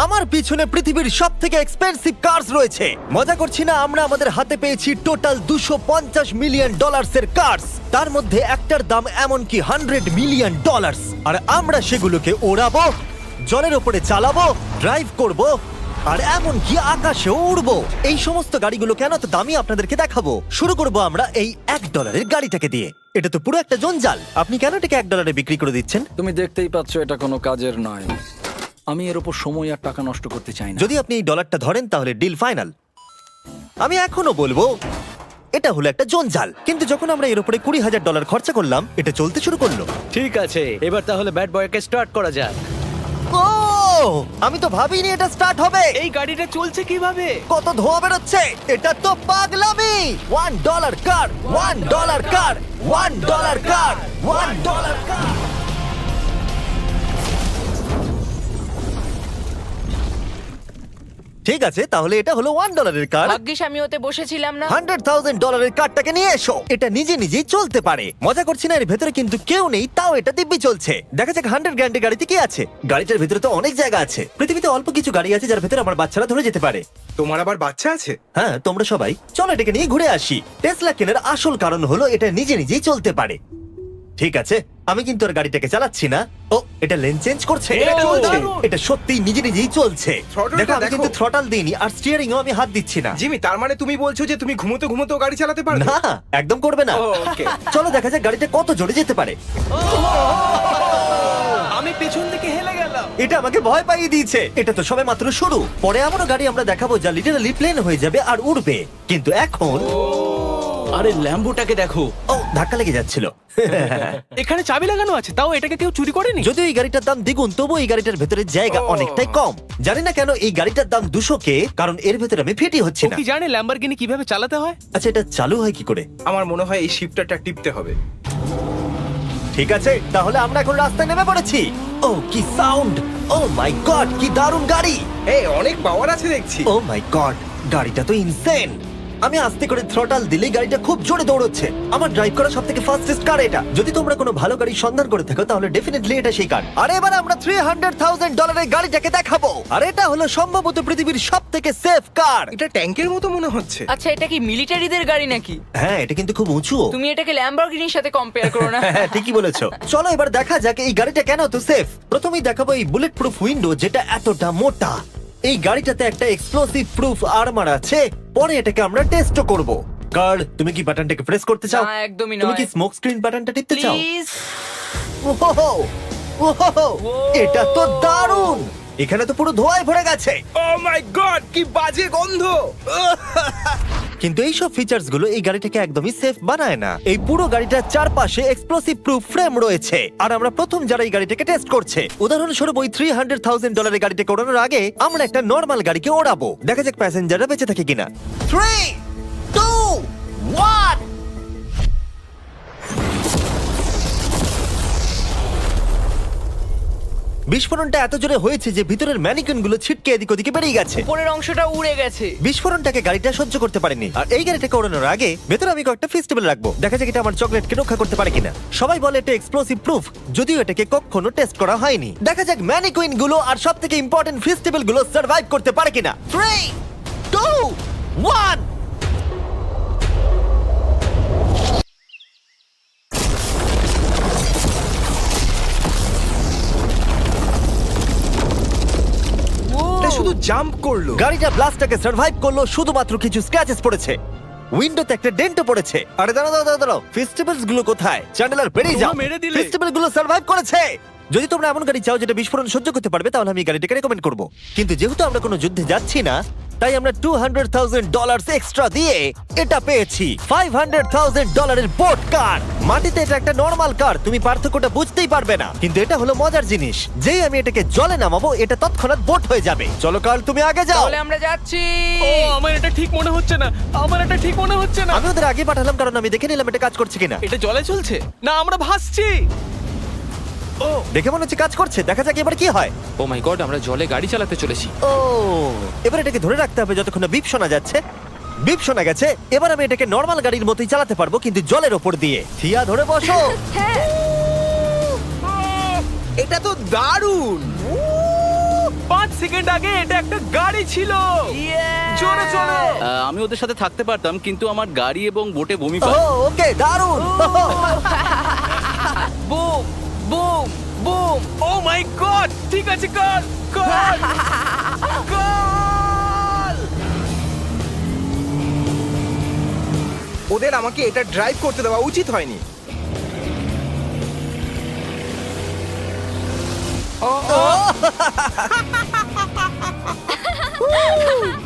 আমার পিছনে পৃথিবীর সবথেকে এক্সপেন্সিভ কার্স রয়েছে। মজা করছি না, আমরা আমাদের হাতে পেয়েছি টোটাল $250 মিলিয়ন এর কার্স। তার মধ্যে একটার দাম এমনকি $100 মিলিয়ন। আর আমরা সেগুলোকে ওড়াবো, জলের উপরে চালাবো, ড্রাইভ করব, আর এমনকি আকাশে উড়বো। এই সমস্ত গাড়িগুলো কেন তো দামি আপনাদেরকে দেখাবো। শুরু করব আমরা এই $1 গাড়িটাকে দিয়ে। এটা তো পুরো একটা জঞ্জাল। আপনি কেন এটাকে $1 বিক্রি করে দিচ্ছেন? তুমি দেখতেই পাচ্ছ এটা কোনো কাজের নয়। আমি এর উপর সময় আর টাকা নষ্ট করতে চাই না। যদি আপনি এই ডলারটা ধরেন তাহলে ডিল ফাইনাল। আমি এখনো বলবো এটা হলো একটা জঞ্জাল, কিন্তু যখন আমরা এর উপরে $20,000 খরচা করলাম, এটা চলতে শুরু করলো। ঠিক আছে, এবার তাহলে ব্যাড বয়কে স্টার্ট করা যাক। ও, আমি তো ভাবিনি এটা স্টার্ট হবে। এই গাড়িটা চলছে কিভাবে? কত ধোঁয়া বেরোচ্ছে, এটা তো পাগলামি। $1 কার, $1 কার, $1 কার, $1 কার। ঠিক আছে, তাহলে এটা হলো $1 কার। ভাগ্যিস আমি ওতে বসেছিলাম না। $100,000 কারটাকে নিয়ে এসো। এটা নিজে নিজেই চলতে পারে। মজা করছি না, এর ভেতরে কিন্তু কেউ নেই, তাও এটা দিব্যি চলছে। দেখা যাক 100 গ্র্যান্ডের গাড়িতে কি আছে। গাড়িটার ভেতরে তো অনেক জায়গা আছে। পৃথিবীতে অল্প কিছু গাড়ি আছে যার ভেতরে আমার বাচ্চারা ধরে যেতে পারে। তোমার আবার বাচ্চা আছে? হ্যাঁ, তোমরা সবাই চলো এটাকে নিয়ে ঘুরে আসি। টেসলা কেনার আসল কারণ হলো এটা নিজে নিজেই চলতে পারে। ঠিক আছে, আমি কিন্তু আর গাড়িটাকে চালাচ্ছি না। ও, এটা লেন চেঞ্জ করছে। এটা চলছে। এটা সত্যিই নিজে নিজেই চলছে। Throttle-টা দেখো, আমি দেখো। কিন্তু থ্রটাল দিইনি, আর স্টিয়ারিংও আমি হাত দিচ্ছি না। জিমি, তার মানে তুমি বলছো যে তুমি ঘুমোতে ঘুমোতেও গাড়ি চালাতে পারবে? না, একদম করবে না। ও, okay. চলো দেখা যাক গাড়িটা কত জোরে যেতে পারে। আমি পেছন থেকে হেলে গেলাম। এটা আমাকে ভয় পাইয়ে দিয়েছে। এটা তো সবে মাত্র শুরু। পরে এমনও গাড়ি আমরা দেখাবো যা লিটারালি প্লেন হয়ে যাবে আর উড়বে। কিন্তু এখন আরে ল্যাম্বোটাকে দেখো, ও, ধাক্কা লেগে যাচ্ছিল। এখানে চাবি লাগানো আছে, তাও এটাকে কেউ চুরি করেনি। যদিও এই গাড়িটার দাম দ্বিগুণ, তবু এই গাড়িটার ভেতরে জায়গা অনেকটাই কম। জানি না কেন এই গাড়িটার দাম 200K, কারণ এর ভেতরে আমি ফিটি হচ্ছে ও না। কি জানে ল্যাম্বরগিনি কিভাবে চালাতে হয়? আচ্ছা, এটা চালু হয় কি করে? আমার মনে হয় এই শিফটারটা টিপতে হবে। ঠিক আছে, তাহলে আমরা এখন রাস্তায় নেমে পড়েছি। ও, কি সাউন্ড! ও মাই গড, কি দারুণ গাড়ি! এই অনেক পাওয়ার আছে দেখছি। ও মাই গড, গাড়িটা তো ইনসেন। আমি আস্তে করে থ্রটাল দিলেই গাড়িটা খুব জোরে দৌড়চ্ছে। আমার ড্রাইভ করা সবথেকে ফাস্টেস্ট কার এটা। যদি তোমরা কোনো ভালো গাড়ি সন্ধান করে থাকো তাহলে ডেফিনেটলি এটা সেই কার। আর এবার আমরা $300,000 গাড়িটাকে দেখাবো। আর এটা হলো সম্ভবত পৃথিবীর সবথেকে সেফ কার। এটা ট্যাঙ্কের মতো মনে হচ্ছে। আচ্ছা, এটা কি মিলিটারিদের গাড়ি নাকি? হ্যাঁ, এটা কিন্তু খুব উঁচু। তুমি এটাকে ল্যাম্বরগিনির সাথে কম্পেয়ার করো না। হ্যাঁ, ঠিকই বলেছো। চলো এবার দেখা যাক এই গাড়িটা কেন তো সেফ। প্রথমেই দেখাবো এই বুলেট প্রুফ উইন্ডো, যেটা এতটা মোটা। এই গাড়িটাতে একটা এক্সপ্লোসিভ প্রুফ আর্মার আছে। পরে এটাকে আমরা টেস্ট করব। কার্ল, তুমি কি বাটনটাকে প্রেস করতে চাও? না, একদমই তুমি নয়। কি স্মোক স্ক্রিন বাটনটা টিপতে চাও? প্লিজ। ওহো, ওহো, এটা তো দারুণ। এখানে তো পুরো ধোঁয়ায় ভরে গেছে। ও মাই গড, কি বাজে গন্ধ! কিন্তু এই সব ফিচার্স গুলো এই গাড়িটাকে একদমই সেফ বানায় না। এই পুরো গাড়িটার চারপাশে এক্সপ্লোসিভ প্রুফ ফ্রেম রয়েছে। আর আমরা প্রথম যারা এই গাড়িটাকে টেস্ট করছে, উদাহরণস্বরূপ ওই $300,000 গাড়িটাকে ওড়ানোর আগে আমরা একটা নর্মাল গাড়িকে ওড়াবো। দেখা যাক প্যাসেঞ্জাররা বেঁচে থাকে কিনা। 3, 2, 1। বিস্ফোরণটা এত জোরে হয়েছে যে ভিতরের ম্যানিকুইন গুলো ছিটকে এদিক ওদিকে বেরিয়ে গেছে। উপরের অংশটা উড়ে গেছে। বিস্ফোরণটাকে গাড়িটা সহ্য করতে পারেনি। আর এই গাড়িটাকে ওড়ানোর আগে ভেতরে আমি কয়েকটা ফেস্টিভ্যাল রাখবো। দেখা যাক এটা আমার চকলেটকে রক্ষা করতে পারে কিনা। সবাই বলে এটা এক্সপ্লোসিভ প্রুফ, যদিও এটাকে কখনো টেস্ট করা হয়নি। দেখা যাক ম্যানিকুইন গুলো আর সবথেকে ইম্পর্টেন্ট ফেস্টিভ্যাল গুলো সার্ভাইভ করতে পারে কিনা। 3, 2, 1। এটা শুধু জাম্প করলো। গাড়িটা ব্লাস্টটাকে সার্ভাইভ করলো, শুধুমাত্র কিছু স্ক্র্যাচেস পড়েছে। উইন্ডোতে একটা ডেন্টও পড়েছে। আরে দাঁড়াও, ফেস্টিভ্যালস গুলো কোথায়? চ্যান্ডেলার বেরিয়ে যাও। তোমরা মেরে দিলে। ফেস্টিভ্যাল গুলো সার্ভাইভ করেছে। যদি তোমরা এমন গাড়ি চাও যেটা বিস্ফোরণ সহ্য করতে পারবে, তাহলে আমি এই গাড়িটাকে রেকমেন্ড করব। কিন্তু যেহেতু আমরা কোনো যুদ্ধে যাচ্ছি না, তাই আমরা $200,000 এক্সট্রা দিয়ে এটা পেয়েছি। $500,000 বোট কার। মাটিতে এটা একটা নরমাল কার, তুমি পার্থক্যটা বুঝতেই পারবে না। কিন্তু এটা হলো মজার জিনিস, যেই আমি এটাকে জলে নামাবো এটা তৎক্ষণাৎ বোট হয়ে যাবে। চলো কার্ল, তুমি আগে যাও। তাহলে আমরা যাচ্ছি। ও, আমার এটা ঠিক মনে হচ্ছে না, আমার এটা ঠিক মনে হচ্ছে না। আমি ওদের আগে পাঠালাম কারণ আমি দেখে নিলাম এটা কাজ করছে কিনা। এটা জলে চলছে না, আমরা ভাসছি। ও, দেখে মনে হচ্ছে কাজ করছে। দেখা যাক এবার কি হয়। ও মাই গড, আমরা জলে গাড়ি চালাতে চলেছি। ও, এবার এটাকে ধরে রাখতে হবে যতক্ষণ না বিপ শোনা যাচ্ছে। বিপ শোনা গেছে। এবার আমি এটাকে নরমাল গাড়ির মতোই চালাতে পারবো, কিন্তু জলের ওপর দিয়ে। থিয়া, ধরে বসো। হ্যাঁ। এটা তো দারুণ। 5 সেকেন্ড আগে এটা একটা গাড়ি ছিল। জোরে চলো। আমি ওদের সাথে থাকতে পারতাম, কিন্তু আমার গাড়ি এবং বোটে বমি ও পায়। ওকে দারুণ বুম বুম বুম। ও মাই গড, ঠিক আছে, কর কর কর। ওদের আমাকে এটা ড্রাইভ করতে দেওয়া উচিত হয়নি।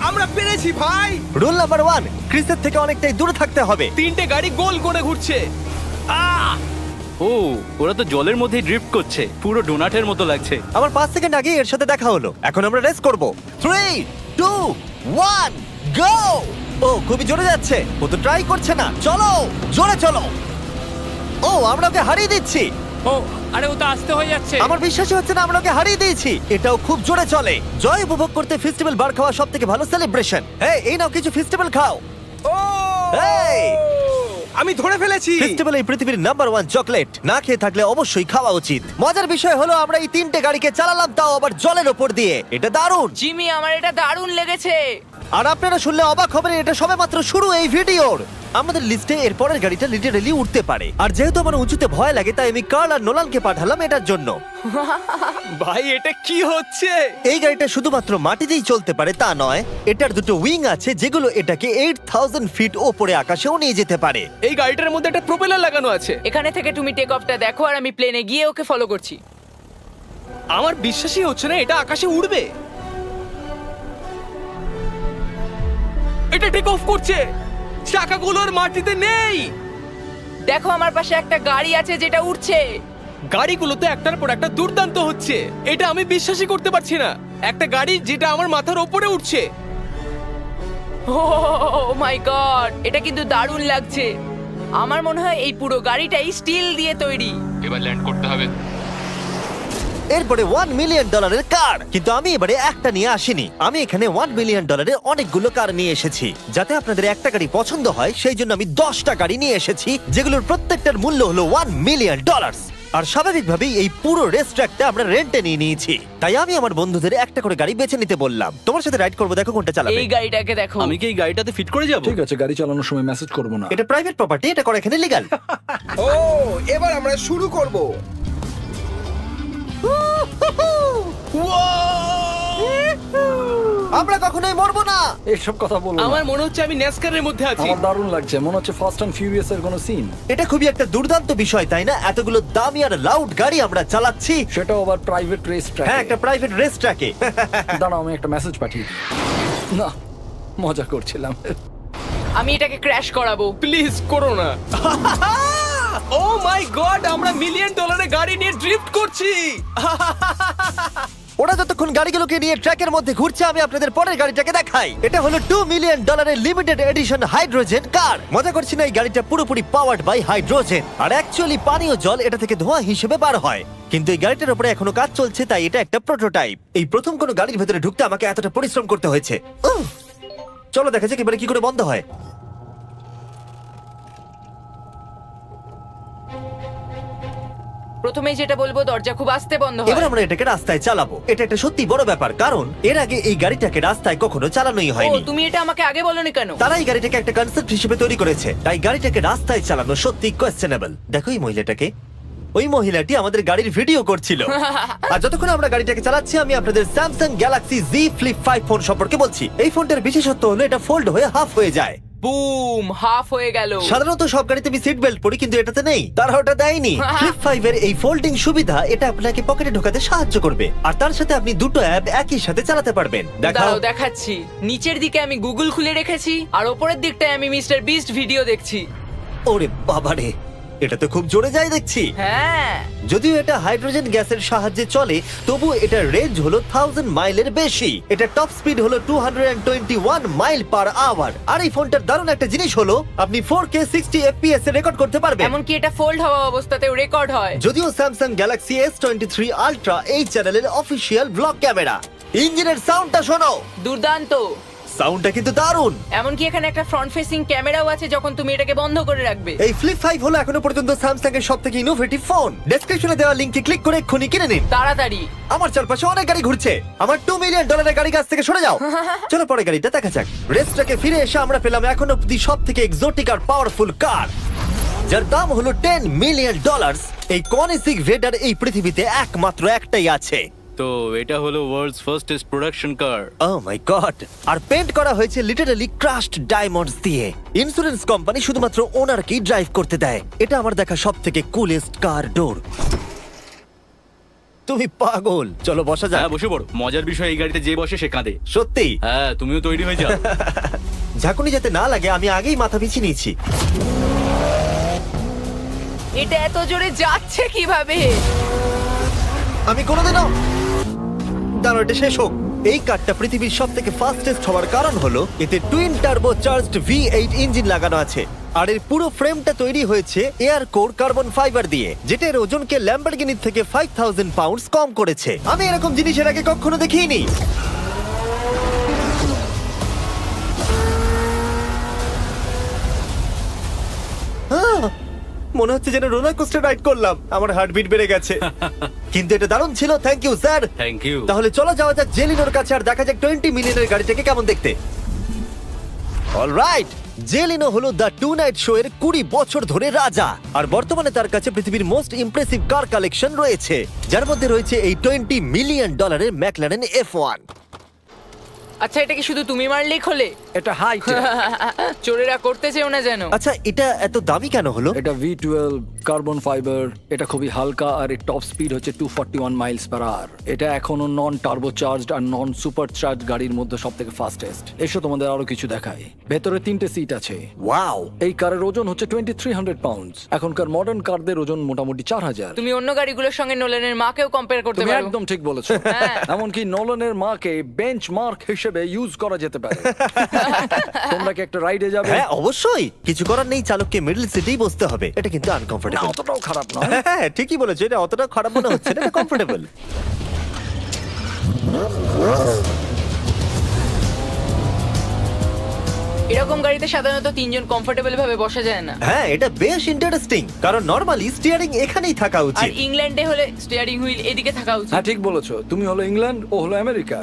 আমরা পেরেছি ভাই। রুল নাম্বার 1, ক্রিসের থেকে অনেকটাই দূরে থাকতে হবে। 3টে গাড়ি গোল করে ঘুরছে। ও, ওরা তো জলের মধ্যে ড্রিফট করছে, পুরো ডোনাটের মতো লাগছে। আমার 5 সেকেন্ড আগে এর সাথে দেখা হলো। এখন আমরা রেস করব। 3 2 1 গো। ও খুবই জোরে যাচ্ছে। ও তো ট্রাই করছে না। চলো জোরে চলো। ও আমরা ওকে হারিয়ে দিচ্ছি। ও আরে ও তো আসতে হয়ে যাচ্ছে। আমার বিশ্বাসই হচ্ছে না আমরা ওকে হারিয়ে দিয়েছি। এটাও খুব জোরে চলে। জয় উপভোগ করতে ফেস্টিভ্যাল বার খাওয়া সব থেকে ভালো সেলিব্রেশন। এই নাও কিছু ফেস্টিভ্যাল খাও। ও এই আমি ধরে ফেলেছি। ফেস্টিভ্যাল এই পৃথিবীর নাম্বার 1 চকলেট। না খেয়ে থাকলে অবশ্যই খাওয়া উচিত। মজার বিষয় হলো আমরা এই 3টে গাড়িকে চালালাম, তাও আবার জলের ওপর দিয়ে। এটা দারুণ। জিমি, আমার এটা দারুণ লেগেছে। আর আপনারা শুনলে অবাক হবেন, এটা সবেমাত্র শুরু এই ভিডিওর। আমাদের লিস্টে এর পরের গাড়িটা লিটারালি উঠতে পারে। আর যেহেতু আমার উঁচুতে ভয় লাগে, তাই আমি কার্ল আর নোলানকে পাঠালাম এটার জন্য। ভাই এটা কি হচ্ছে? এই গাড়িটা শুধুমাত্র মাটিতেই চলতে পারে তা নয়, এটার দুটো উইং আছে যেগুলো এটাকে 8000 ফিট ওপরে আকাশেও নিয়ে যেতে পারে। এই গাড়িটার মধ্যে একটা প্রপেলার লাগানো আছে। এখানে থেকে তুমি টেক অফটা দেখো আর আমি প্লেনে গিয়ে ওকে ফলো করছি। আমার বিশ্বাসই হচ্ছে না এটা আকাশে উড়বে। এটা টেক অফ করছে। চাকাগুলোর মাটিতে নেই। দেখো আমার পাশে একটা গাড়ি আছে যেটা উঠছে। গাড়িগুলোতে একটার পর একটা দুর্দান্ত হচ্ছে। এটা আমি বিশ্বাসই করতে পারছি না। একটা গাড়ি যেটা আমার মাথার ওপরে উঠছে। ও মাই গড, এটা কিন্তু দারুণ লাগছে। আমার মনে হয় এই পুরো গাড়িটাই স্টিল দিয়ে তৈরি। এবার ল্যান্ড করতে হবে। এরপরে $1 মিলিয়ন কার। কিন্তু আমি এবারে একটা নিয়ে আসিনি। আমি এখানে $1 মিলিয়ন অনেকগুলো কার নিয়ে এসেছি। যাতে আপনাদের একটা গাড়ি পছন্দ হয় সেই জন্য আমি 10টা গাড়ি নিয়ে এসেছি, যেগুলোর প্রত্যেকটার মূল্য হলো $1 মিলিয়ন। আর স্বাভাবিকভাবেই এই পুরো রেস ট্র্যাকটা আমরা রেন্টে নিয়ে নিয়েছি। তাই আমি আমার বন্ধুদের একটা করে গাড়ি বেছে নিতে বললাম। তোমার সাথে রাইড করবো, দেখো কোনটা চালাবে। এই গাড়িটাকে দেখো। আমি কি এই গাড়িটাতে ফিট করে যাব? ঠিক আছে, গাড়ি চালানোর সময় মেসেজ করবো না। এটা প্রাইভেট প্রপার্টি, এটা করা এখানে লিগ্যাল। ও এবার আমরা শুরু করব। আমরা কখনোই মরবো না। এইসব কথা বলবো না। আমার মনে হচ্ছে আমি ন্যাসকারের মধ্যে আছি। আমার দারুণ লাগছে, মনে হচ্ছে ফাস্ট অ্যান্ড ফিউরিয়াস এর কোনো সিন। এটা খুবই একটা দুর্দান্ত বিষয়, তাই না? এতগুলো দামি আর লাউড গাড়ি আমরা চালাচ্ছি। সেটাও আবার প্রাইভেট রেস ট্র্যাক। হ্যাঁ, একটা প্রাইভেট রেস ট্র্যাকে। দাঁড়াও, আমি একটা মেসেজ পাঠিয়ে দিই। না, মজা করছিলাম। আমি এটাকে ক্র্যাশ করাবো। প্লিজ করো না। ও মাই গড, আমরা $1 মিলিয়ন গাড়ি নিয়ে ড্রিফট করছি। ওরা যতক্ষণ গাড়িগুলোকে নিয়ে ট্র্যাকের মধ্যে ঘুরছে, আমি আপনাদের পরের গাড়িটাকে দেখাই। এটা হলো $2 million limited edition hydrogen car. মজা করছি না, এই গাড়িটা পুরোপুরি পাওয়ার্ড বাই হাইড্রোজেন। আর অ্যাকচুয়ালি পানীয় জল এটা থেকে ধোঁয়া হিসেবে বার হয়। কিন্তু এই গাড়িটার উপরে এখনো কাজ চলছে, তাই এটা একটা প্রোটোটাইপ। এই প্রথম কোনো গাড়ির ভেতরে ঢুকতে আমাকে এতটা পরিশ্রম করতে হয়েছে। চলো দেখা যাক এবারে কি করে বন্ধ হয়। প্রথমে যেটা বলবো, দরজা খুব আস্তে বন্ধ হয়। এবার আমরা এটাকে রাস্তায় চালাবো। এটা একটা সত্যি বড় ব্যাপার, কারণ এর আগে এই গাড়িটাকে রাস্তায় কখনো চালানোই ও, হয়নি। তুমি এটা আমাকে আগে বলনি কেন? তারা এই গাড়িটাকে একটা কনসেপ্ট হিসেবে তৈরি করেছে, তাই গাড়িটাকে রাস্তায় চালানো সত্যি কোয়েশ্চেনেবল। দেখো এই মহিলাটাকে। ওই মহিলাটি আমাদের গাড়ির ভিডিও করছিল। আর যতক্ষণ আমরা গাড়িটাকে চালাচ্ছি, আমি আপনাদের Samsung Galaxy Z Flip 5 phone সম্পর্কে বলছি। এই ফোনটার বিশেষত্ব হলো এটা ফোল্ড হয়ে হাফ হয়ে যায়। বুম, হাফ হয়ে গেল। সাধারণত সব গাড়িতে আমি সিট বেল্ট পরি, কিন্তু এটাতে নেই। তারা ওটা দেয়নি। ফ্লিপ 5 এর এই ফোল্ডিং সুবিধা এটা আপনাকে পকেটে ঢোকাতে সাহায্য করবে। আর তার সাথে আপনি দুটো অ্যাপ একই সাথে চালাতে পারবেন। দেখাও। দাঁড়াও, দেখাচ্ছি। নিচের দিকে আমি গুগল খুলে রেখেছি, আর ওপরের দিকটায় আমি মিস্টার বিস্ট ভিডিও দেখছি। ওরে বাবারে, এটা তো খুব জোরে যায় দেখছি। হ্যাঁ, যদিও এটা হাইড্রোজেন গ্যাসের সাহায্যে চলে, তবু এটার রেঞ্জ হলো 1000 মাইলের বেশি। এটা টপ স্পিড হলো 221 মাইল পার আওয়ার। আর এই ফোনটার দারুণ একটা জিনিস হলো আপনি 4K 60 FPS এ রেকর্ড করতে পারবেন। এমনকি এটা ফোল্ড হওয়া অবস্থাতেও রেকর্ড হয়। যদিও স্যামসাং গ্যালাক্সি S23 আলট্রা এই চ্যানেলের অফিসিয়াল ব্লগ ক্যামেরা। ইঞ্জিনের সাউন্ডটা শোনো। দুর্দান্ত। সাউন্ডটা কিন্তু দারুণ। এমনকি এখানে একটা ফ্রন্ট ফেসিং ক্যামেরাও আছে যখন তুমি এটাকে বন্ধ করে রাখবে। এই ফ্লিপ 5 হলো এখনো পর্যন্ত স্যামসাং এর সবথেকে ইনোভেটিভ ফোন। ডেসক্রিপশনে দেওয়া লিংকে ক্লিক করে এক্ষুনি কিনে নিন। তাড়াতাড়ি। আমার চারপাশে অনেক গাড়ি ঘুরছে। আমার $2 মিলিয়ন গাড়ি কাছ থেকে সরে যাও। চলো পরে গাড়িটা দেখা যাক। রেসটাকে ফিরে এসে আমরা পেলাম এখন অব্দি সবথেকে এক্সোটিক আর পাওয়ারফুল কার, যার দাম হলো $10 মিলিয়ন। এই কনিসিক ভেডার এই পৃথিবীতে একমাত্র একটাই আছে। তো এটা হলো world's fastest production car. Oh my God! আর পেন্ট করা হয়েছে লিটারালি ক্রাশড ডায়মন্ডস দিয়ে। ইন্স্যুরেন্স কোম্পানি শুধুমাত্র ওনারকেই ড্রাইভ করতে দেয়। এটা আমার দেখা সবথেকে কুলেস্ট কার ডোর। তুমি পাগল। চলো বসা যাক। হ্যাঁ বসে পড়ো। মজার বিষয় এই গাড়িতে যে বসে সে কাঁদে। সত্যি হ্যাঁ তুমিও তৈরি হয়ে যাও। ঝাঁকুনি যাতে না লাগে আমি আগেই মাথা পিছিয়ে নিয়েছি। এটা এত জোরে যাচ্ছে কিভাবে? আমি কোনোদিনও দাঁড়ো, এটা শেষ হোক। এই কারটা পৃথিবীর সব থেকে ফাস্টেস্ট হওয়ার কারণ হলো এতে twin turbo charged V8 engine লাগানো আছে। আর এর পুরো ফ্রেমটা তৈরি হয়েছে এয়ার কোর কার্বন ফাইবার দিয়ে, যেটা এর ওজনকে ল্যাম্বরগিনির থেকে 5000 পাউন্ডস কম করেছে। আমি এরকম জিনিসের আগে কখনো দেখিনি। মনে হচ্ছে যেন রোলার কোস্টার রাইড করলাম। আমার হার্টবিট বেড়ে গেছে। কিন্তু এটা দারুণ ছিল। Thank you sir. Thank you. তাহলে চলো যাওয়া যাক জেলিনোর কাছে আর দেখা যাক 20 মিলিয়নের গাড়িটাকে কেমন দেখতে। অলরাইট, জেলিনো হলো দ্য টু নাইট শো এর 20 বছর ধরে রাজা। আর বর্তমানে তার কাছে পৃথিবীর মোস্ট ইমপ্রেসিভ কার কালেকশন রয়েছে, যার মধ্যে রয়েছে এই $20 মিলিয়ন ম্যাকলারেন F1। আচ্ছা, এটা কি শুধু তুমি মারলেই খোলে? এটা হাইট। চোরেরা করতে চেও না যেন। আচ্ছা, এটা এত দামি কেন হলো? এটা V12 কার্বন ফাইবার। এটা খুবই হালকা আর এর টপ স্পিড হচ্ছে 241 মাইলস পার আওয়ার। এটা এখনো নন টার্বো চার্জড আর নন সুপার চার্জ গাড়ির মধ্যে সবথেকে ফাস্টেস্ট। এসো তোমাদের আরো কিছু দেখাই। ভেতরে 3টে সিট আছে। ওয়াও! এই কারের ওজন হচ্ছে 2300 পাউন্ডস। এখনকার মডার্ন কারদের ওজন মোটামুটি 4000। তুমি অন্য গাড়িগুলোর সঙ্গে নোলানের মাকেও কম্পেয়ার করতে তুমি পারো। একদম ঠিক বলেছো। এমনকি নোলানের মাকে বেঞ্চমার্ক হিসেবে ইউজ করা যেতে পারে। তোমরা কি একটা রাইডে যাবে? হ্যাঁ অবশ্যই। কিছু করার নেই, চালককে মিডল সিটেই বসতে হবে। এটা কিন্তু না, আনকমফোর্টেবল। অতটাও খারাপ নয়। হ্যাঁ ঠিকই বলেছো, এটা অতটা খারাপ মনে হচ্ছে না, এটা কমফোর্টেবল। এরকম গাড়িতে সাধারণত 3 জন কমফোর্টেবল ভাবে বসা যায় না। হ্যাঁ এটা বেশ ইন্টারেস্টিং, কারণ নরমালি স্টিয়ারিং এখানেই থাকা আর উচিত। ইংল্যান্ডে হলে স্টিয়ারিং হুইল এদিকে থাকা উচিত। হ্যাঁ ঠিক বলেছো। তুমি হলো ইংল্যান্ড, ও হলো আমেরিকা।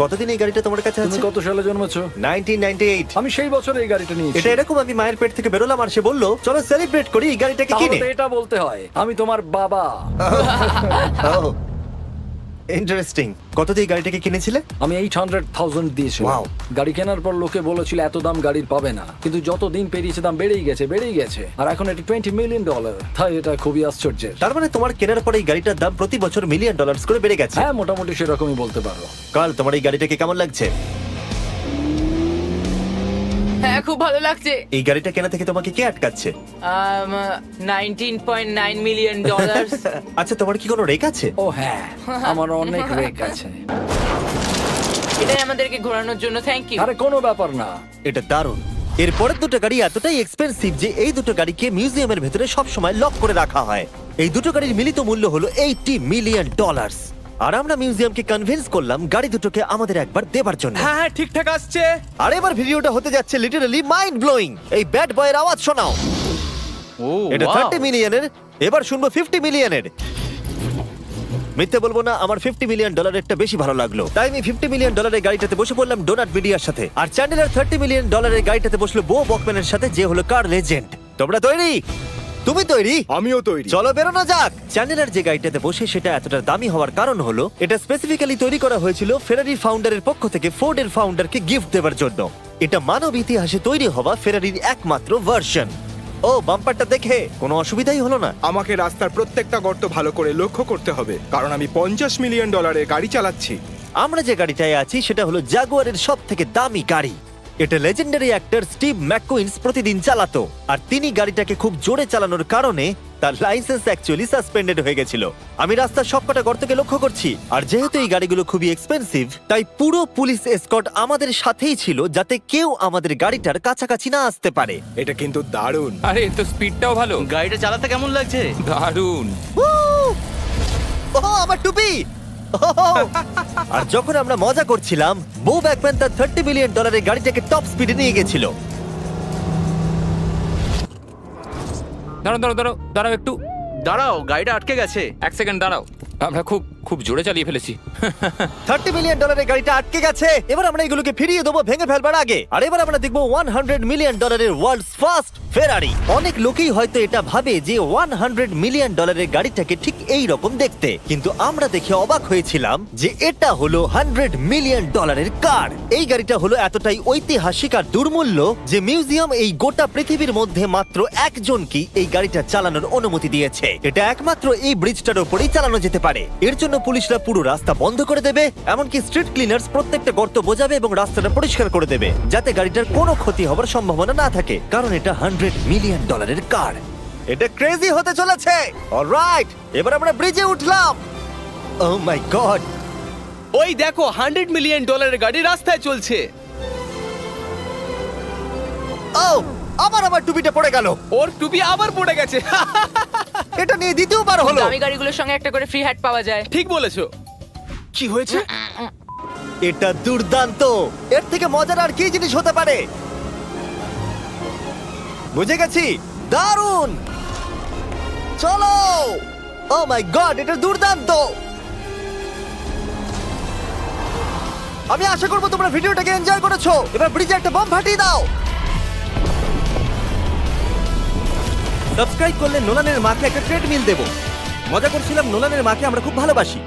কতদিন এই গাড়িটা তোমার কাছে তুমি আছে? কত সালে জন্মেছো? 1998। আমি সেই বছর এই গাড়িটা নিয়েছি। এটা এরকম, আমি মায়ের পেট থেকে বেরোলাম আর সে বললো চলো সেলিব্রেট করি এই গাড়িটাকে তাহলে কিনে। তো এটা বলতে হয় আমি তোমার বাবা। ইন্টারেস্টিং। কত দিয়ে এই গাড়িটাকে কিনেছিলে? আমি 800,000 দিয়েছি। Wow. গাড়ি কেনার পর লোকে বলেছিল এত দাম গাড়ির পাবে না, কিন্তু যত দিন পেরিয়েছে দাম বেড়েই গেছে। আর এখন এটা $20 মিলিয়ন। তাই এটা খুবই আশ্চর্যের। তার মানে তোমার কেনার পরে এই গাড়িটার দাম প্রতি বছর $1 মিলিয়ন করে বেড়ে গেছে। হ্যাঁ মোটামুটি সেরকমই বলতে পারো। কাল তোমার এই গাড়িটাকে কেমন লাগছে? হ্যাঁ খুব ভালো লাগছে। এই গাড়িটা কেনা থেকে তোমাকে কে আটকাচ্ছে? $19.9 মিলিয়ন। আচ্ছা তোমার কি কোনো রেক আছে? ও হ্যাঁ, আমার অনেক রেক আছে। এটাই আমাদেরকে ঘোরানোর জন্য থ্যাংক ইউ। আরে কোনো ব্যাপার না। এটা দারুণ। এর পরের দুটো গাড়ি এতটাই এক্সপেন্সিভ যে এই দুটো গাড়িকে মিউজিয়ামের ভেতরে সব সময় লক করে রাখা হয়। এই দুটো গাড়ির মিলিত মূল্য হলো $80 মিলিয়ন। আর আমরা মিউজিয়ামকে কনভিন্স করলাম গাড়ি দুটোকে আমাদের একবার দেবার জন্য। হ্যাঁ ঠিকঠাক আসছে। আর এবার ভিডিওটা হতে যাচ্ছে লিটারালি মাইন্ড ব্লোয়িং। এই ব্যাড বয়ের আওয়াজ শোনাও। ও এটা 30 মিলিয়নের, এবার শুনবো 50 মিলিয়নের। মিথ্যে বলবো না, আমার $50 মিলিয়নেরটা বেশি ভালো লাগলো। তাই আমি $50 মিলিয়নের গাড়িটাতে বসে পড়লাম ডোনাট মিডিয়ার সাথে, আর চ্যান্ডেলার $30 মিলিয়নের গাড়িটাতে বসলো বো বকম্যানের সাথে, যে হলো কার লেজেন্ড। তোমরা তৈরি? তুমি তৈরি? আমিও তৈরি। চলো বেরোনো যাক। চ্যান্ডেলার যে গাড়িটাতে বসে সেটা এতটা দামি হওয়ার কারণ হলো এটা স্পেসিফিক্যালি তৈরি করা হয়েছিল ফেরারির ফাউন্ডারের পক্ষ থেকে ফোর্ডের ফাউন্ডারকে গিফট দেওয়ার জন্য। এটা মানব ইতিহাসে তৈরি হওয়া ফেরারির একমাত্র ভার্সন। ও বাম্পারটা দেখে কোনো অসুবিধাই হলো না। আমাকে রাস্তার প্রত্যেকটা গর্ত ভালো করে লক্ষ্য করতে হবে, কারণ আমি $50 মিলিয়ন গাড়ি চালাচ্ছি। আমরা যে গাড়িটায় আছি সেটা হলো জাগুয়ারের সব থেকে দামি গাড়ি। এটা লেজেন্ডারি অ্যাক্টর স্টিভ ম্যাককুইন্স প্রতিদিন চালাতো, আর তিনি গাড়িটাকে খুব জোরে চালানোর কারণে তার লাইসেন্স অ্যাকচুয়ালি সাসপেন্ডেড হয়ে গেছিল। আমি রাস্তার সবকটা গর্তকে লক্ষ্য করছি, আর যেহেতু এই গাড়িগুলো খুবই এক্সপেন্সিভ তাই পুরো পুলিশ এসকর্ট আমাদের সাথেই ছিল, যাতে কেউ আমাদের গাড়িটার কাছাকাছি না আসতে পারে। এটা কিন্তু দারুণ। আরে এর তো স্পিডটাও ভালো। গাড়িটা চালাতে কেমন লাগছে? দারুণ। ও আমার টুপি! আর যখন আমরা মজা করছিলাম, বো ব্যাকম্যান তার $30 বিলিয়ন গাড়িটাকে টপ স্পিডে নিয়ে গেছিল। দাঁড়াও দাঁড়াও দাঁড়াও দাঁড়াও একটু, দাঁড়াও, গাড়িটা আটকে গেছে। এক সেকেন্ড দাঁড়াও। আমরা খুব খুব জোরে চালিয়ে ফেলেছি। $30 বিলিয়ন গাড়িটা আটকে গেছে। এবার আমরা এগুলোকে ফিরিয়ে দেবো ভেঙে ফেলবার আগে। আর এবার আমরা দেখবো $100 মিলিয়ন ওয়ার্ল্ডস ফার্স্ট ফেরারি। অনেক লোকেই হয়তো এটা ভাবে যে $100 মিলিয়ন গাড়িটাকে ঠিক এই রকম দেখতে, কিন্তু আমরা দেখে অবাক হয়েছিলাম যে এটা হলো $100 মিলিয়ন কার। এই গাড়িটা হলো এতটাই ঐতিহাসিক আর দুর্মূল্য যে মিউজিয়াম এই গোটা পৃথিবীর মধ্যে মাত্র একজনকেই এই গাড়িটা চালানোর অনুমতি দিয়েছে। এটা একমাত্র এই ব্রিজটার উপরেই চালানো যেতে পারে। এর জন্য পুলিশরা পুরো রাস্তা বন্ধ করে দেবে, এমনকি স্ট্রিট ক্লিনার্স প্রত্যেকটা গর্ত বোঝাবে এবং রাস্তাটা পরিষ্কার করে দেবে, যাতে গাড়িটার কোনো ক্ষতি হবার সম্ভাবনা না থাকে, কারণ এটা $100 মিলিয়ন কার। এটা ক্রেজি হতে চলেছে। অলরাইট, এবার আমরা ব্রিজে উঠলাম। ও মাই গড, ওই দেখো $100 মিলিয়ন গাড়ি রাস্তায় চলছে। ও আবার আমার টুপিটা পড়ে গেল। ওর টুপি আবার পড়ে গেছে। এটা নিয়ে দ্বিতীয়বার হলো। দামি গাড়িগুলোর সঙ্গে একটা করে ফ্রি হ্যাট পাওয়া যায়। ঠিক বলেছো। কি হয়েছে? এটা দুর্দান্ত। এর থেকে মজার আর কি জিনিস হতে পারে? বুঝে গেছি, দারুণ। চলো। ও মাই গড, এটা দুর্দান্ত। আমি আশা করবো তোমরা ভিডিওটাকে এনজয় করেছো। এবার ব্রিজে একটা বম ফাটিয়ে দাও। সাবস্ক্রাইব করলে নোলানের মাকে একটা ট্রেডমিল দেবো। মজা করছিলাম, নোলানের মাকে আমরা খুব ভালোবাসি।